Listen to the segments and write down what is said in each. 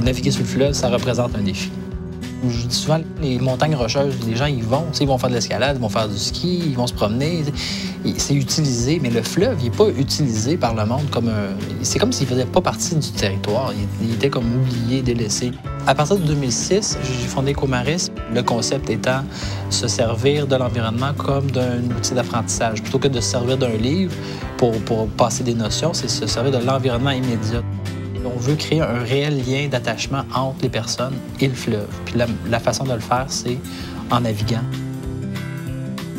naviguer sur le fleuve, ça représente un défi. Je dis souvent, les montagnes rocheuses, les gens y vont. Ils vont faire de l'escalade, ils vont faire du ski, ils vont se promener. C'est utilisé, mais le fleuve, il n'est pas utilisé par le monde comme un... C'est comme s'il ne faisait pas partie du territoire. Il était comme oublié, délaissé. À partir de 2006, j'ai fondé Comaris, le concept étant se servir de l'environnement comme d'un outil d'apprentissage. Plutôt que de se servir d'un livre pour passer des notions, c'est se servir de l'environnement immédiat. On veut créer un réel lien d'attachement entre les personnes et le fleuve. Puis la façon de le faire, c'est en naviguant.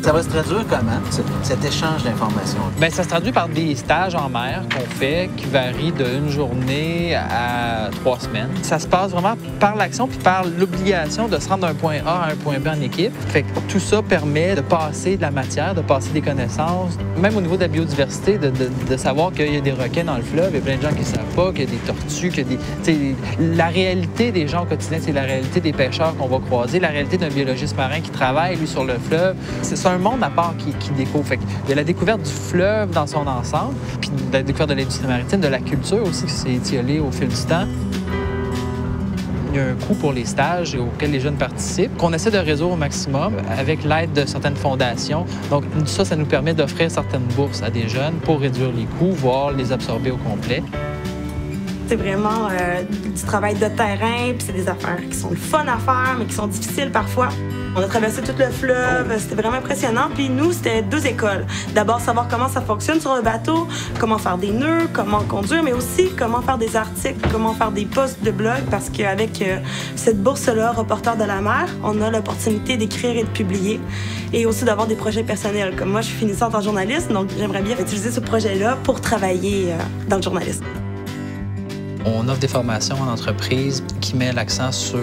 Ça va se traduire comment, cet échange d'informations? Bien, ça se traduit par des stages en mer qu'on fait qui varient d'une journée à 3 semaines. Ça se passe vraiment par l'action puis par l'obligation de se rendre d'un point A à un point B en équipe. Fait que tout ça permet de passer de la matière, de passer des connaissances, même au niveau de la biodiversité, de savoir qu'il y a des requins dans le fleuve, il y a plein de gens qui ne savent pas, qu'il y a des tortues, qu'il y a des... La réalité des gens au quotidien, c'est la réalité des pêcheurs qu'on va croiser, la réalité d'un biologiste marin qui travaille, lui, sur le fleuve. C'est un monde à part qui découvre. Fait il y a la découverte du fleuve dans son ensemble, puis la découverte de l'industrie maritime, de la culture aussi qui s'est étiolée au fil du temps. Il y a un coût pour les stages auxquels les jeunes participent, qu'on essaie de résoudre au maximum avec l'aide de certaines fondations. Donc ça nous permet d'offrir certaines bourses à des jeunes pour réduire les coûts, voire les absorber au complet. C'est vraiment du travail de terrain, puis c'est des affaires qui sont le fun à faire, mais qui sont difficiles parfois. On a traversé tout le fleuve, c'était vraiment impressionnant. Puis nous, c'était 2 écoles. D'abord, savoir comment ça fonctionne sur le bateau, comment faire des nœuds, comment conduire, mais aussi comment faire des articles, comment faire des posts de blog, parce qu'avec cette bourse-là, Reporters de la mer, on a l'opportunité d'écrire et de publier, et aussi d'avoir des projets personnels. Comme moi, je suis finissante en journalisme, donc j'aimerais bien utiliser ce projet-là pour travailler dans le journalisme. On offre des formations en entreprise qui met l'accent sur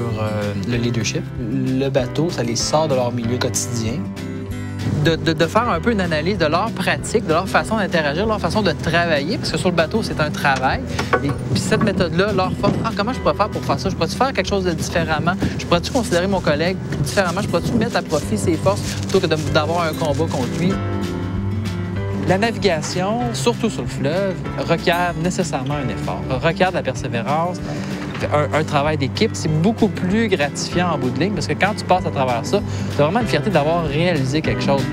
le leadership. Le bateau, ça les sort de leur milieu quotidien. De faire un peu une analyse de leur pratique, de leur façon d'interagir, de leur façon de travailler, parce que sur le bateau, c'est un travail. Et puis cette méthode-là leur forme, comment je pourrais faire pour faire ça? Je pourrais-tu faire quelque chose de différemment? Je pourrais-tu considérer mon collègue différemment? Je pourrais-tu mettre à profit ses forces plutôt que d'avoir un combat contre lui? La navigation, surtout sur le fleuve, requiert nécessairement un effort, requiert de la persévérance, un travail d'équipe. C'est beaucoup plus gratifiant en bout de ligne parce que quand tu passes à travers ça, tu as vraiment une fierté d'avoir réalisé quelque chose.